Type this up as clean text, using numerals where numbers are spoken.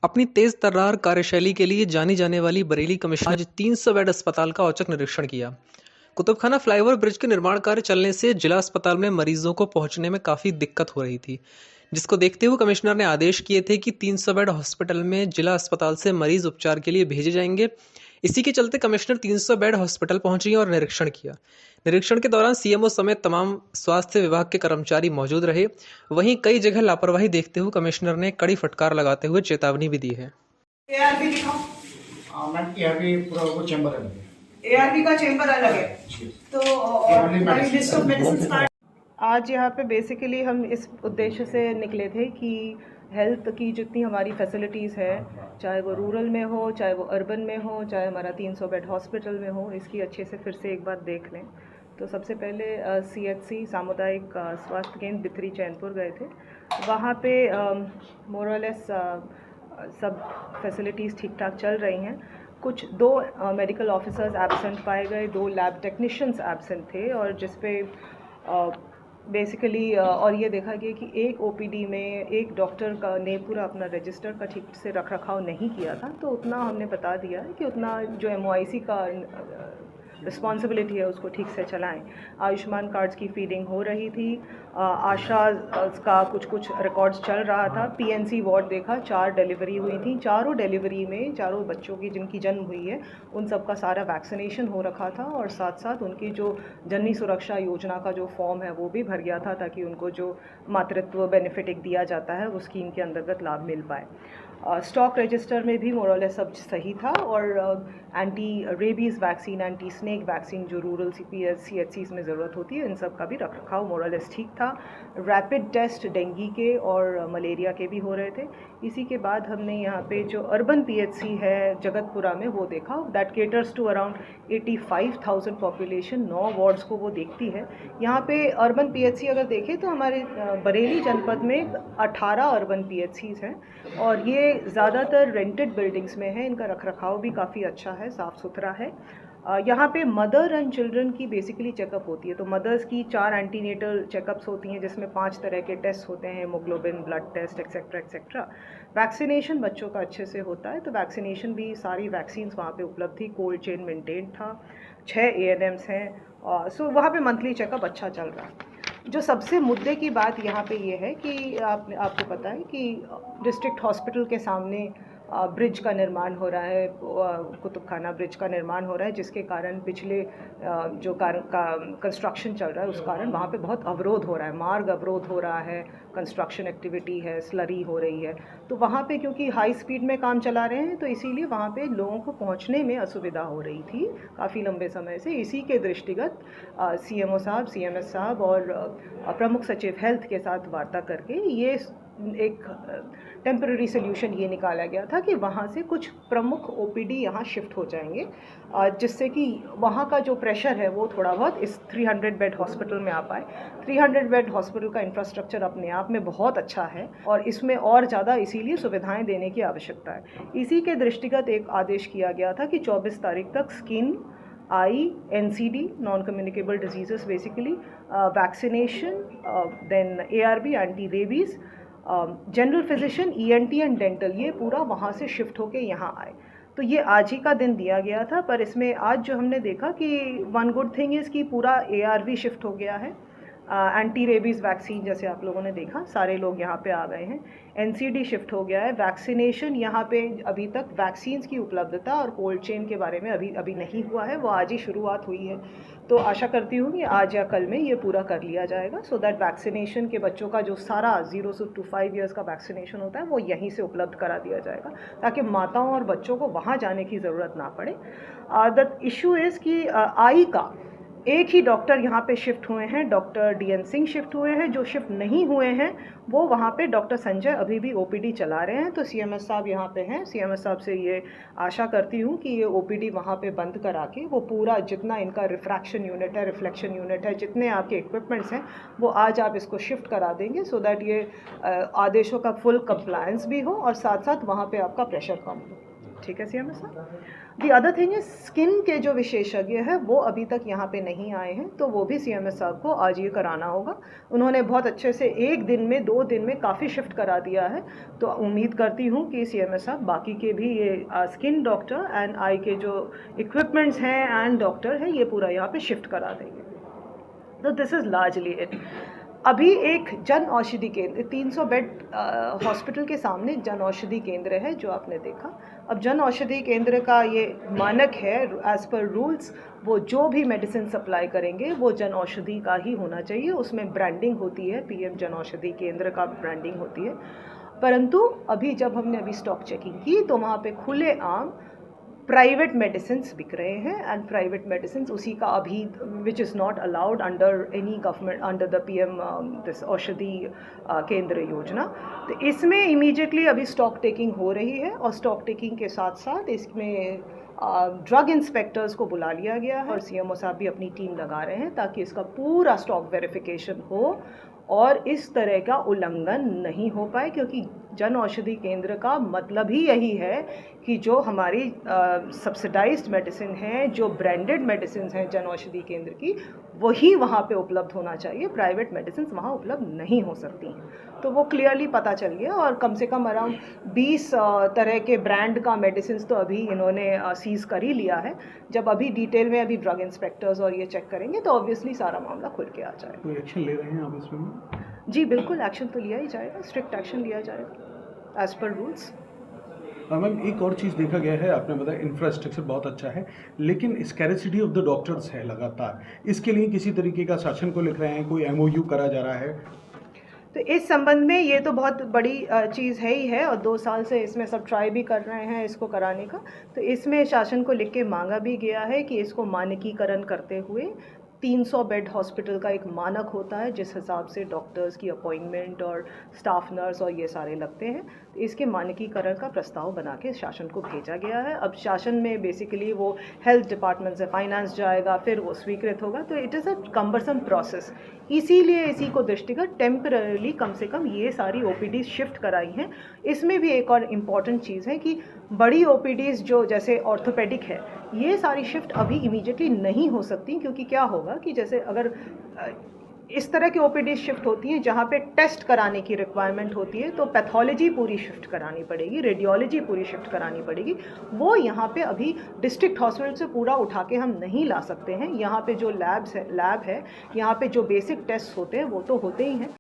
अपनी तेज तर्रार कार्यशैली के लिए जानी जाने वाली बरेली कमिश्नर आज 300 बेड अस्पताल का औचक निरीक्षण किया। कुतुबखाना फ्लाईओवर ब्रिज के निर्माण कार्य चलने से जिला अस्पताल में मरीजों को पहुंचने में काफी दिक्कत हो रही थी, जिसको देखते हुए कमिश्नर ने आदेश किए थे कि 300 बेड हॉस्पिटल में जिला अस्पताल से मरीज उपचार के लिए भेजे जाएंगे। इसी के चलते कमिश्नर 300 बेड हॉस्पिटल पहुंची और निरीक्षण किया। निरीक्षण के दौरान सीएमओ समेत तमाम स्वास्थ्य विभाग के कर्मचारी मौजूद रहे। वहीं कई जगह लापरवाही देखते हुए कमिश्नर ने कड़ी फटकार लगाते हुए चेतावनी भी दी है। एआरबी दिखाओ। मैम एआरबी पूरा वो चैम्बर अलग है। एआरबी का चेंबर अलग है, तो लिस्ट ऑफ मेडिसिन। आज यहाँ पे बेसिकली हम इस उद्देश्य से निकले थे कि हेल्थ की जितनी हमारी फैसिलिटीज़ है, चाहे वो रूरल में हो, चाहे वो अर्बन में हो, चाहे हमारा 300 बेड हॉस्पिटल में हो, इसकी अच्छे से फिर से एक बार देख लें। तो सबसे पहले सीएचसी सामुदायिक स्वास्थ्य केंद्र बिथरी चैनपुर गए थे। वहाँ पे मोरलेस सब फैसिलिटीज़ ठीक ठाक चल रही हैं। कुछ 2 मेडिकल ऑफिसर्स एब्सेंट पाए गए, 2 लैब टेक्नीशियंस एब्सेंट थे, और जिस पे बेसिकली और ये देखा गया कि एक ओपीडी में एक डॉक्टर का ने पूरा अपना रजिस्टर का ठीक से रख रखाव नहीं किया था। तो उतना हमने बता दिया है कि उतना जो एमओआईसी का रिस्पॉन्सिबिलिटी है उसको ठीक से चलाएं। आयुष्मान कार्ड्स की फीडिंग हो रही थी, आशा का कुछ रिकॉर्ड्स चल रहा था। पीएनसी वार्ड देखा, 4 डिलीवरी हुई थी, चारों डिलीवरी में चारों बच्चों की जिनकी जन्म हुई है उन सब का सारा वैक्सीनेशन हो रखा था, और साथ साथ उनकी जो जननी सुरक्षा योजना का जो फॉर्म है वो भी भर गया था, ताकि उनको जो मातृत्व बेनिफिट एक दिया जाता है वो स्कीम के अंतर्गत लाभ मिल पाए। स्टॉक रजिस्टर में भी मोरलेस सब सही था, और anti rabies vaccine, anti snake vaccine जो रूरल सीएचसीज़ में ज़रूरत होती है, इन सब का भी रख रखाव मोरलेस ठीक था। रैपिड टेस्ट डेंगू के और मलेरिया के भी हो रहे थे। इसी के बाद हमने यहाँ पे जो अर्बन पीएचसी है जगतपुरा में वो देखा, that caters to around 85,000 population, 9 wards को वो देखती है। यहाँ पे अर्बन पीएचसी अगर देखें तो हमारे बरेली जनपद में 18 अर्बन पीएचसीज़ हैं, और ये ज़्यादातर रेंटेड बिल्डिंग्स में है। इनका रखरखाव भी काफ़ी अच्छा है, साफ़ सुथरा है। यहाँ पे मदर एंड चिल्ड्रन की बेसिकली चेकअप होती है। तो मदर्स की 4 एंटीनेटल चेकअप्स होती हैं, जिसमें 5 तरह के टेस्ट होते हैं, haemoglobin, blood test, etcetera etcetera. Vaccination बच्चों का अच्छे से होता है, तो वैक्सीनेशन भी सारी वैक्सीन्स वहाँ पे उपलब्ध थी, कोल्ड चेन मेंटेन था, 6 एएनएम्स हैं। सो वहाँ पे मंथली चेकअप अच्छा चल रहा है। जो सबसे मुद्दे की बात यहाँ पे ये है कि आपको पता है कि डिस्ट्रिक्ट हॉस्पिटल के सामने ब्रिज का निर्माण हो रहा है, कुतुबखाना ब्रिज का निर्माण हो रहा है, जिसके कारण पिछले जो कारण का कंस्ट्रक्शन चल रहा है उस कारण वहाँ पे बहुत अवरोध हो रहा है, मार्ग अवरोध हो रहा है, कंस्ट्रक्शन एक्टिविटी है, स्लरी हो रही है। तो वहाँ पे क्योंकि हाई स्पीड में काम चला रहे हैं, तो इसीलिए वहाँ पे लोगों को पहुँचने में असुविधा हो रही थी काफ़ी लंबे समय से। इसी के दृष्टिगत सीएमओ साहब, सीएमएस साहब और प्रमुख सचिव हेल्थ के साथ वार्ता करके ये एक टेम्पररी सोल्यूशन ये निकाला गया था कि वहाँ से कुछ प्रमुख ओपीडी यहाँ शिफ्ट हो जाएंगे, जिससे कि वहाँ का जो प्रेशर है वो थोड़ा बहुत इस 300 बेड हॉस्पिटल में आ पाए। 300 बेड हॉस्पिटल का इंफ्रास्ट्रक्चर अपने आप में बहुत अच्छा है, और इसमें और ज़्यादा इसीलिए सुविधाएं देने की आवश्यकता है। इसी के दृष्टिगत एक आदेश किया गया था कि 24 तारीख तक skin, eye, NCD, non communicable diseases basically, vaccination, then ARB, anti rabies, general physician, ENT and dental, ये पूरा वहाँ से शिफ्ट होके यहाँ आए। तो ये आज ही का दिन दिया गया था, पर इसमें आज जो हमने देखा कि वन गुड थिंग इज़ कि पूरा एआरवी शिफ्ट हो गया है। एंटी रेबीज़ वैक्सीन जैसे आप लोगों ने देखा, सारे लोग यहाँ पे आ गए हैं। एनसीडी शिफ्ट हो गया है। वैक्सीनेशन यहाँ पे अभी तक वैक्सीन्स की उपलब्धता और कोल्ड चेन के बारे में अभी नहीं हुआ है, वो आज ही शुरुआत हुई है। तो आशा करती हूँ कि आज या कल में ये पूरा कर लिया जाएगा, सो दैट वैक्सीनेशन के बच्चों का जो सारा 0 to 5 ईयर्स का वैक्सीनेशन होता है वो यहीं से उपलब्ध करा दिया जाएगा, ताकि माताओं और बच्चों को वहाँ जाने की ज़रूरत ना पड़े। द इशू इज़ कि आई का एक ही डॉक्टर यहाँ पे शिफ्ट हुए हैं, डॉक्टर डीएन सिंह शिफ्ट हुए हैं। जो शिफ्ट नहीं हुए हैं वो वहाँ पे डॉक्टर संजय अभी भी ओपीडी चला रहे हैं। तो सीएमएस साहब यहाँ पे हैं। सीएमएस साहब से ये आशा करती हूँ कि ये ओपीडी वहाँ पे बंद करा के वो पूरा जितना इनका रिफ्रैक्शन यूनिट है, रिफ्लेक्शन यूनिट है, जितने आपके इक्विपमेंट्स हैं वो आज आप इसको शिफ्ट करा देंगे, सो दैट ये आदेशों का फुल कंप्लायंस भी हो और साथ साथ वहाँ पर आपका प्रेशर कम हो। ठीक है सीएमएस साहब। दी अदर थिंग है, स्किन के जो विशेषज्ञ हैं वो अभी तक यहाँ पे नहीं आए हैं, तो वो भी सीएमएस साहब को आज ये कराना होगा। उन्होंने बहुत अच्छे से 1 दिन में 2 दिन में काफ़ी शिफ्ट करा दिया है, तो उम्मीद करती हूँ कि सीएमएस साहब बाकी के भी ये स्किन डॉक्टर एंड आई के जो इक्विपमेंट्स हैं एंड डॉक्टर हैं ये पूरा यहाँ पे शिफ्ट करा देंगे। तो दिस इज़ लार्जली इट। अभी एक जन औषधि केंद्र 300 बेड हॉस्पिटल के सामने एक जन औषधि केंद्र है जो आपने देखा। अब जन औषधि केंद्र का ये मानक है, एज पर रूल्स वो जो भी मेडिसिन सप्लाई करेंगे वो जन औषधि का ही होना चाहिए। उसमें ब्रांडिंग होती है, पीएम जन औषधि केंद्र का ब्रांडिंग होती है। परंतु अभी जब हमने अभी स्टॉक चेकिंग की तो वहाँ पे खुलेआम प्राइवेट मेडिसिन्स बिक रहे हैं एंड प्राइवेट मेडिसिन्स उसी का अभी which is not allowed under any government under the PM this औषधि केंद्र योजना। तो इसमें इमीडिएटली अभी स्टॉक टेकिंग हो रही है और स्टॉक टेकिंग के साथ साथ इसमें ड्रग इंस्पेक्टर्स को बुला लिया गया है और सीएमओ साहब भी अपनी टीम लगा रहे हैं ताकि इसका पूरा स्टॉक वेरिफिकेशन हो और इस तरह का उल्लंघन नहीं हो पाए, क्योंकि जन औषधि केंद्र का मतलब ही यही है कि जो हमारी सब्सिडाइज्ड मेडिसिन हैं, जो ब्रांडेड मेडिसिन हैं जन औषधि केंद्र की, वही वहाँ पे उपलब्ध होना चाहिए। प्राइवेट मेडिसिन वहाँ उपलब्ध नहीं हो सकती हैं। तो वो क्लियरली पता चल गया और कम से कम अराउंड 20 तरह के ब्रांड का मेडिसिन तो अभी इन्होंने सीज़ कर ही लिया है। जब अभी डिटेल में अभी ड्रग इंस्पेक्टर्स और ये चेक करेंगे तो ऑब्वियसली सारा मामला खुल के आ जाएगा। कोई एक्शन ले रहे हैं आप इसमें? जी बिल्कुल, एक्शन तो लिया ही जाएगा, स्ट्रिक्ट एक्शन लिया जाएगा एज पर रूल्स। मैम एक और चीज़ देखा गया है, आपने बताया इंफ्रास्ट्रक्चर बहुत अच्छा है, लेकिन स्कैरेसिटी ऑफ द डॉक्टर्स है लगातार। इसके लिए किसी तरीके का शासन को लिख रहे हैं, कोई एमओयू करा जा रहा है? तो इस संबंध में ये तो बहुत बड़ी चीज़ है ही है और 2 साल से इसमें सब ट्राई भी कर रहे हैं इसको कराने का। तो इसमें शासन को लिख के मांगा भी गया है कि इसको मानकीकरण करते हुए 300 बेड हॉस्पिटल का एक मानक होता है जिस हिसाब से डॉक्टर्स की अपॉइंटमेंट और स्टाफ नर्स और ये सारे लगते हैं। तो इसके मानकीकरण का प्रस्ताव बना के शासन को भेजा गया है। अब शासन में बेसिकली वो हेल्थ डिपार्टमेंट से फाइनेंस जाएगा, फिर वो स्वीकृत होगा। तो it is a cumbersome process, इसीलिए इसी को दृष्टिगत टेम्पररीली कम से कम ये सारी ओपीडी शिफ्ट कराई हैं। इसमें भी एक और इम्पॉर्टेंट चीज़ है कि बड़ी ओपीडीज़ जो जैसे ऑर्थोपेडिक है, ये सारी शिफ्ट अभी इमीडिएटली नहीं हो सकती, क्योंकि क्या होगा कि जैसे अगर इस तरह की ओपीडी शिफ्ट होती हैं जहाँ पे टेस्ट कराने की रिक्वायरमेंट होती है तो पैथोलॉजी पूरी शिफ्ट करानी पड़ेगी, रेडियोलॉजी पूरी शिफ्ट करानी पड़ेगी। वो यहाँ पे अभी डिस्ट्रिक्ट हॉस्पिटल से पूरा उठा के हम नहीं ला सकते हैं। यहाँ पे जो लैब है, यहाँ पे जो बेसिक टेस्ट होते हैं वो तो होते ही हैं।